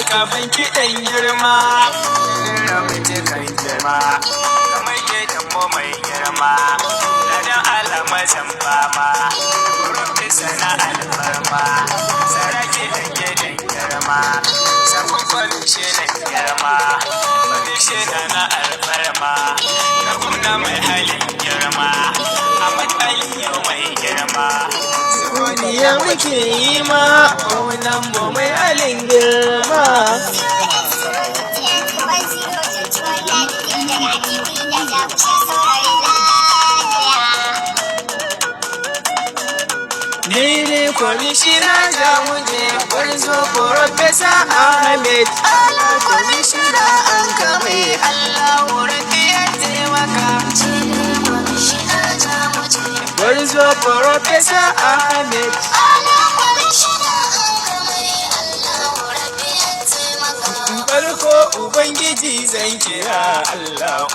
Kafin kiɗan girma, rabin kan girma, kamar gidan mu mai girma, ladan alamazan fama, rufisa na alfarma, sarki da gidan girma, sabon kwamishinan girma, kwamishinan na alfarma, na gwamna mai halin girma, a matsayin mai girma. Godiya muke yi ma, gwamnan mu mai halin girma. Ni kwamishina za mu je gwarzo Profesa Ahmed. Kwamishina an kame Allah wurin ya taimaka. Gwarzo Profesa Ahmed. Farko Ubangiji zan kira Allah.